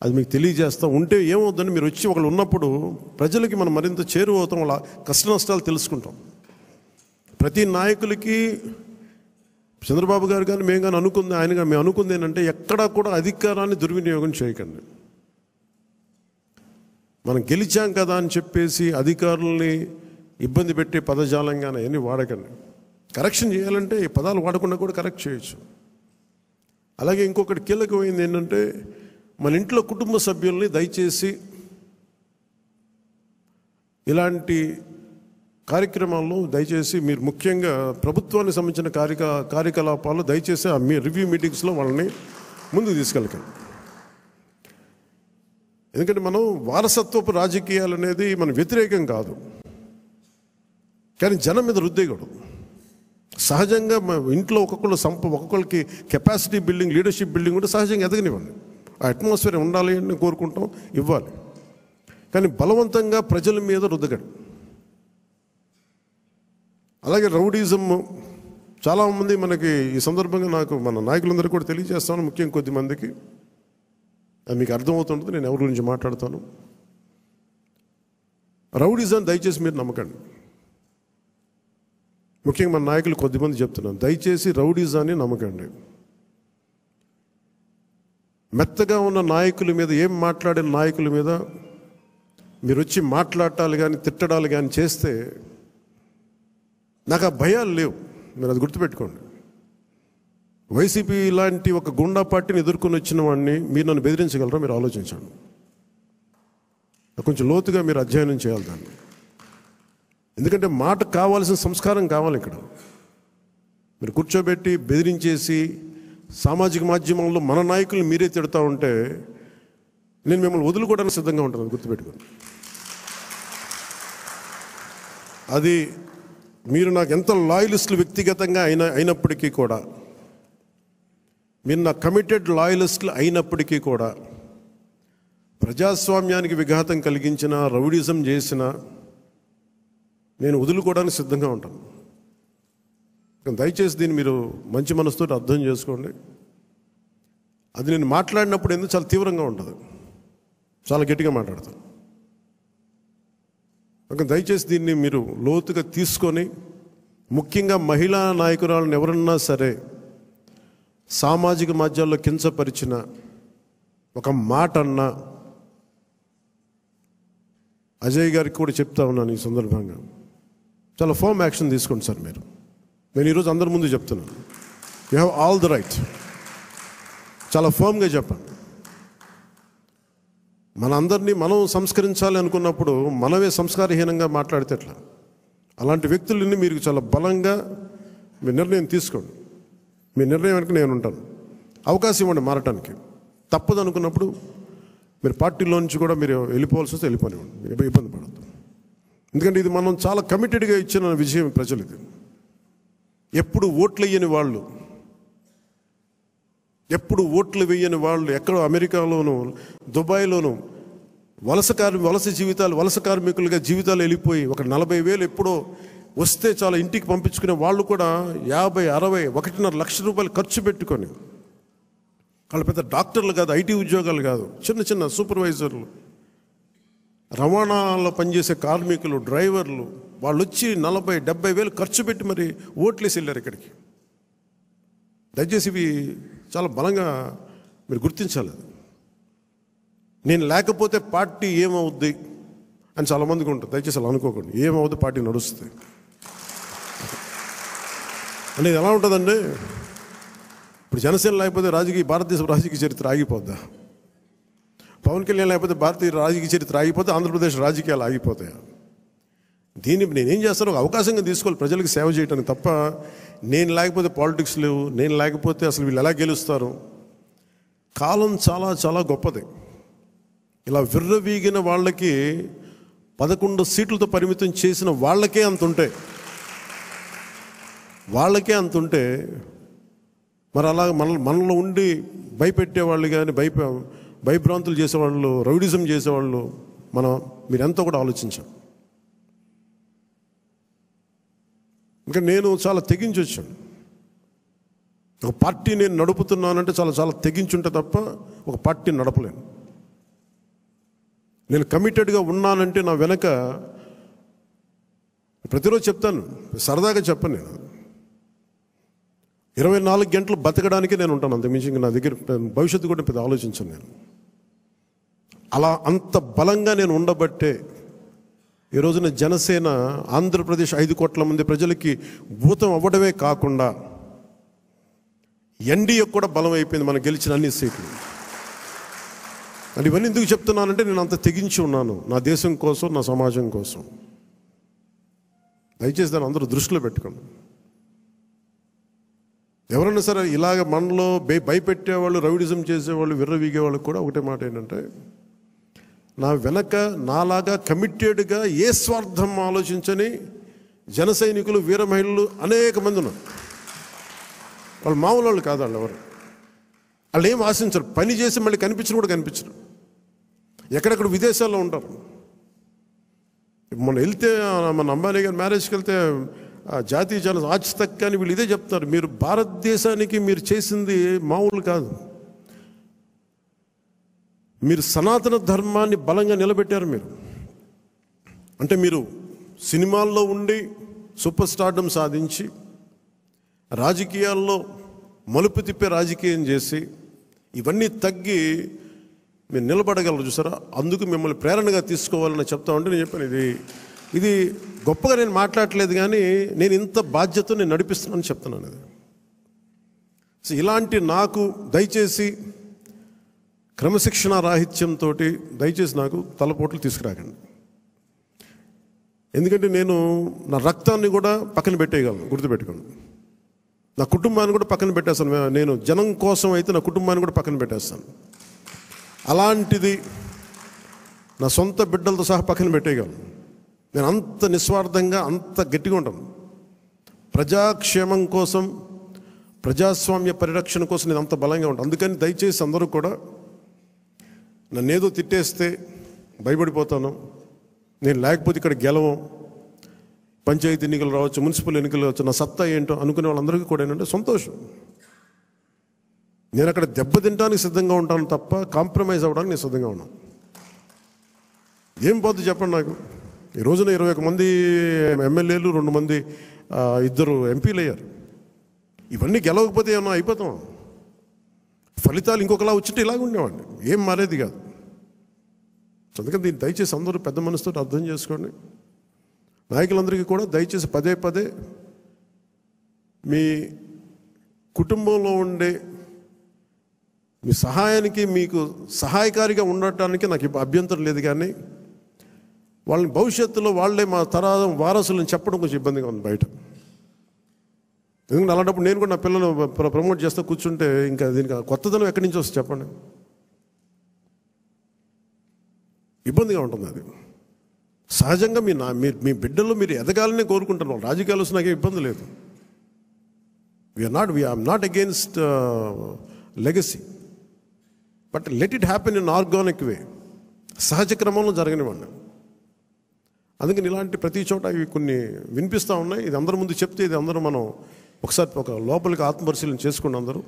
అది మీకు తెలియజేస్తూ ఉంటే ఏమవుతుందని మీరు వచ్చి ఒకళ్ళు ఉన్నప్పుడు ప్రజలకి మనం మరింత చేరువవుతాం, వాళ్ళ కష్ట నష్టాలు తెలుసుకుంటాం. ప్రతి నాయకులకి చంద్రబాబు గారు కానీ మేము కానీ అనుకుంది, మేము అనుకుంది ఏంటంటే ఎక్కడా కూడా అధికారాన్ని దుర్వినియోగం చేయకండి. మనం గెలిచాం కదా అని చెప్పేసి అధికారుల్ని ఇబ్బంది పెట్టే పదజాలంగానే అవన్నీ వాడకండి. కరెక్షన్ చేయాలంటే ఈ పదాలు వాడకుండా కూడా కరెక్ట్ చేయొచ్చు. అలాగే ఇంకొకటి కీలకమైంది ఏంటంటే మన ఇంట్లో కుటుంబ సభ్యుల్ని దయచేసి ఇలాంటి కార్యక్రమాల్లో దయచేసి మీరు ముఖ్యంగా ప్రభుత్వానికి సంబంధించిన కార్యకలాపాలు దయచేసి మీ రివ్యూ మీటింగ్స్లో వాళ్ళని ముందుకు తీసుకెళ్ళకండి. ఎందుకంటే మనం వారసత్వపు రాజకీయాలు అనేది మన వ్యతిరేకం కాదు, కానీ జనం మీద రుద్దేయకూడదు. సహజంగా ఇంట్లో ఒక్కొక్కరికి కెపాసిటీ బిల్డింగ్, లీడర్షిప్ బిల్డింగ్ కూడా సహజంగా ఎదగనివ్వండి. ఆ అట్మాస్ఫియర్ ఉండాలి అని కోరుకుంటాం, ఇవ్వాలి. కానీ బలవంతంగా ప్రజల మీద రుద్దకండి. అలాగే రౌడీజం చాలామంది మనకి ఈ సందర్భంగా నాకు మన నాయకులందరూ కూడా తెలియజేస్తాను, ముఖ్యంగా కొద్దిమందికి అది మీకు అర్థమవుతుంటుంది నేను ఎవరి గురించి మాట్లాడతాను. రౌడీజం దయచేసి మీరు నమ్మకండి. ముఖ్యంగా మన నాయకులు కొద్దిమంది చెప్తున్నాను, దయచేసి రౌడీజాన్ని నమ్మకండి. మెత్తగా ఉన్న నాయకుల మీద, ఏం మాట్లాడిన నాయకుల మీద మీరు వచ్చి మాట్లాడాలి కానీ తిట్టడాలు కానీ చేస్తే నాకు ఆ భయాలు లేవు. మీరు అది గుర్తుపెట్టుకోండి. వైసీపీ లాంటి ఒక గుండా పార్టీని ఎదుర్కొని వచ్చిన వాడిని మీరు నన్ను బెదిరించగలరా? మీరు ఆలోచించండి. కొంచెం లోతుగా మీరు అధ్యయనం చేయాలి దాన్ని. ఎందుకంటే మాట కావాల్సిన సంస్కారం కావాలి. ఇక్కడ మీరు కూర్చోబెట్టి బెదిరించేసి సామాజిక మాధ్యమంలో మన నాయకులు మీరే తిడతా ఉంటే నేను మిమ్మల్ని వదులుకోవడానికి సిద్ధంగా ఉంటాను, గుర్తుపెట్టుకోండి. అది మీరు నాకు ఎంత లాయలిస్టులు వ్యక్తిగతంగా అయినప్పటికీ కూడా, మీరు నా కమిటెడ్ లాయలిస్టులు అయినప్పటికీ కూడా, ప్రజాస్వామ్యానికి విఘాతం కలిగించిన, రౌడీజం చేసిన నేను వదులుకోవడానికి సిద్ధంగా ఉంటాను. దయచేసి దీన్ని మీరు మంచి మనసుతో అర్థం చేసుకోండి. అది నేను మాట్లాడినప్పుడు ఎందుకు చాలా తీవ్రంగా ఉంటుంది, చాలా గట్టిగా మాట్లాడతాను. దయచేసి దీన్ని మీరు లోతుగా తీసుకొని, ముఖ్యంగా మహిళా నాయకురాలను ఎవరన్నా సరే సామాజిక మాధ్యమాల్లో కించపరిచిన ఒక మాట అన్నా అజయ్ గారికి కూడా చెప్తా ఉన్నాను ఈ సందర్భంగా, చాలా ఫర్మ్ యాక్షన్ తీసుకోండి సార్. నేను ఈరోజు అందరి ముందు చెప్తున్నాను, you have all the right. చాలా ఫర్మ్గా చెప్పండి. మన అందరినీ మనం సంస్కరించాలి అనుకున్నప్పుడు మనమే సంస్కారహీనంగా మాట్లాడితే ఎట్లా? అలాంటి వ్యక్తులని మీరు చాలా బలంగా మీ నిర్ణయం తీసుకోండి. మీ నిర్ణయం వెనక నేను ఉంటాను. అవకాశం ఇవ్వండి మారటానికి. తప్పదు అనుకున్నప్పుడు మీరు పార్టీలో నుంచి కూడా మీరు వెళ్ళిపోవాల్సి వస్తే వెళ్ళిపోనివ్వండి, ఇబ్బంది పడద్దు. ఎందుకంటే ఇది మనం చాలా కమిటెడ్గా ఇచ్చిన విజయం ప్రజలు. ఇది ఎప్పుడు ఓట్లు వేయని వాళ్ళు, ఎప్పుడు ఓట్లు వేయని వాళ్ళు, ఎక్కడో అమెరికాలోను దుబాయ్లోను వలస కార్మికులుగా జీవితాలు వెళ్ళిపోయి ఒక 40,000 ఎప్పుడో వస్తే చాలా ఇంటికి పంపించుకునే వాళ్ళు కూడా 50, 60, 1.5 లక్ష రూపాయలు ఖర్చు పెట్టుకొని, వాళ్ళు పెద్ద డాక్టర్లు కాదు, ఐటీ ఉద్యోగాలు కాదు, చిన్న సూపర్వైజర్లు, రవాణాలో పనిచేసే కార్మికులు, డ్రైవర్లు, వాళ్ళు వచ్చి 40, 70 వేలు ఖర్చు పెట్టి మరి ఓట్లేసి వెళ్ళారు ఇక్కడికి. దయచేసి ఇవి చాలా బలంగా మీరు గుర్తించాలి. నేను లేకపోతే పార్టీ ఏమవుద్ది అని చాలామందికి ఉంటుంది. దయచేసి అలా అనుకోకండి. ఏమవుద్ది, పార్టీ నడుస్తుంది అనేది ఎలా ఉంటుందండి? ఇప్పుడు జనసేన లేకపోతే భారతదేశ రాజకీయ చరిత్ర ఆగిపోద్దా? పవన్ కళ్యాణ్ లేకపోతే భారతీయ రాజకీయ చరిత్ర ఆగిపోతే ఆంధ్రప్రదేశ్ రాజకీయాలు ఆగిపోతాయా? దీన్ని నేనేం చేస్తాను, ఒక అవకాశంగా తీసుకోవాలి ప్రజలకు సేవ చేయడానికి తప్ప నేను లేకపోతే పాలిటిక్స్ లేవు, నేను లేకపోతే అసలు వీళ్ళు ఎలా గెలుస్తారు. కాలం చాలా చాలా గొప్పది. ఇలా విర్రవీగిన వాళ్ళకి 11 సీట్లతో పరిమితం చేసిన వాళ్ళకే అంతుంటే మరి అలా మనలో ఉండి భయపెట్టేవాళ్ళు కానీ భయభ్రాంతులు చేసేవాళ్ళు, రౌడిజం చేసేవాళ్ళు మీరెంతో కూడా ఆలోచించాం. ఇంకా నేను చాలా తెగించి వచ్చాను. ఒక పార్టీ నేను నడుపుతున్నానంటే చాలా చాలా తెగించుంటే తప్ప ఒక పార్టీని నడపలేను. నేను కమిటెడ్గా ఉన్నానంటే నా వెనక ప్రతిరోజు చెప్తాను, సరదాగా చెప్పను. నేను 24 గంటలు బతకడానికి నేను ఉంటాను, అంతకుమించి నా దగ్గర భవిష్యత్తు కూడా పెద్ద ఆలోచించను నేను. అలా అంత బలంగా నేను ఉండబట్టే ఈ రోజున జనసేన ఆంధ్రప్రదేశ్ 5 కోట్ల మంది ప్రజలకి భూతం అవ్వడమే కాకుండా ఎన్డీఏ కూడా బలం అయిపోయింది, మనం గెలిచిన అన్ని సీట్లు. అంటే ఇవన్నీ ఎందుకు చెప్తున్నానంటే నేను అంత తెగించి ఉన్నాను నా దేశం కోసం, నా సమాజం కోసం. దయచేసి దాన్ని అందరూ దృష్టిలో పెట్టుకోండి. ఎవరైనా సరే ఇలాగ మనలో భయపెట్టేవాళ్ళు, రౌడిజం చేసేవాళ్ళు, విర్రవీగేవాళ్ళు కూడా ఒకటే మాట ఏంటంటే, నా వెనక నాలాగా కమిటెడ్గా ఏ స్వార్థం ఆలోచించని జన సైనికులు, వీర మహిళలు అనేక మంది ఉన్నారు. వాళ్ళు మామూలు వాళ్ళు కాదు. వాళ్ళు ఏం ఆశించరు, పని చేసి మళ్ళీ కనిపించరు కూడా కనిపించరు. ఎక్కడెక్కడ విదేశాల్లో ఉంటారు. మొన్న వెళ్తే మన అంబానీ గారి మ్యారేజ్కి వెళ్తే జాతీయ ఛానల్ ఆజ్ తక్ కానీ వీళ్ళు ఇదే చెప్తారు, మీరు భారతదేశానికి మీరు చేసింది మామూలు కాదు, మీరు సనాతన ధర్మాన్ని బలంగా నిలబెట్టారు. మీరు అంటే మీరు సినిమాల్లో ఉండి సూపర్ స్టార్డమ్ సాధించి రాజకీయాల్లో మలుపు తిప్పే రాజకీయం చేసి ఇవన్నీ తగ్గి మీరు నిలబడగలరు చూసారా. అందుకు మిమ్మల్ని ప్రేరణగా తీసుకోవాలని చెప్తా ఉంటే నేను చెప్పాను, ఇది గొప్పగా నేను మాట్లాడట్లేదు, కానీ నేను ఇంత బాధ్యత నేను నడిపిస్తున్నాను చెప్తున్నాను. ఇది సో ఇలాంటి నాకు దయచేసి క్రమశిక్షణ రాహిత్యంతో దయచేసి నాకు తలపోట్లు తీసుకురాకండి. ఎందుకంటే నేను నా రక్తాన్ని కూడా పక్కన పెట్టేయగలను, గుర్తుపెట్టుకోండి. నా కుటుంబాన్ని కూడా పక్కన పెట్టేస్తాను. నేను జనం కోసం అయితే నా కుటుంబాన్ని కూడా పక్కన పెట్టేస్తాను. అలాంటిది నా సొంత బిడ్డలతో సహా పక్కన పెట్టేయగలను. నేను అంత నిస్వార్థంగా, అంత గట్టిగా ఉంటాను. ప్రజాక్షేమం కోసం, ప్రజాస్వామ్య పరిరక్షణ కోసం నేను అంత బలంగా ఉంటాను. అందుకని దయచేసి అందరూ కూడా నన్నేదో తిట్టేస్తే భయపడిపోతాను. నేను లేకపోతే ఇక్కడ గెలవం, పంచాయతీ ఎన్నికలు రావచ్చు, మున్సిపల్ ఎన్నికలు రావచ్చు, నా సత్తా ఏంటో అనుకునే వాళ్ళందరికీ కూడా ఏంటంటే సంతోషం. నేను అక్కడ దెబ్బతింటానికి సిద్ధంగా ఉంటాను తప్ప కాంప్రమైజ్ అవ్వడానికి నేను సిద్ధంగా ఉన్నాను. ఏం పోతుంది చెప్పండి నాకు. ఈ రోజున 21 మంది ఎమ్మెల్యేలు, 2 మంది 2 ఎంపీలు అయ్యారు. ఇవన్నీ గెలవకపోతే ఏమన్నా అయిపోతాం. ఫలితాలు ఇంకొకలా వచ్చింటే ఇలాగ ఉండేవాడిని, ఏం మారేది కాదు. అందుకని దీన్ని దయచేసి అందరూ పెద్ద మనసుతో అర్థం చేసుకోండి. నాయకులందరికీ కూడా దయచేసి పదే పదే మీ కుటుంబంలో ఉండే మీ సహాయానికి, మీకు సహాయకారిగా ఉండటానికి నాకు అభ్యంతరం లేదు, కానీ వాళ్ళని భవిష్యత్తులో వాళ్ళే మా తరాదం వారసులను చెప్పడం కొంచెం ఇబ్బందిగా ఉంది బయట. ఎందుకంటే అలాంటప్పుడు నేను కూడా నా పిల్లలు ప్రమోట్ చేస్తూ కూర్చుంటే ఇంకా దీనికి కొత్తదనం ఎక్కడి నుంచి వస్తుంది చెప్పండి. ఇబ్బందిగా ఉంటుంది. అది సహజంగా మీ బిడ్డల్లో మీరు ఎదగాలని కోరుకుంటున్నాం. రాజకీయాలు వస్తే నాకేం ఇబ్బంది లేదు. We are not against legacy, but let it happen in organic way, సహజ క్రమంలో జరగనివ్వండి. అందుకని ఇలాంటి ప్రతి చోట ఇవి కొన్ని వినిపిస్తూ ఉన్నాయి. ఇది అందరి ముందు చెప్తే ఇది అందరూ మనం ఒకసారి ఒక లోపలికి ఆత్మపరిశీలన చేసుకోండి అందరూ.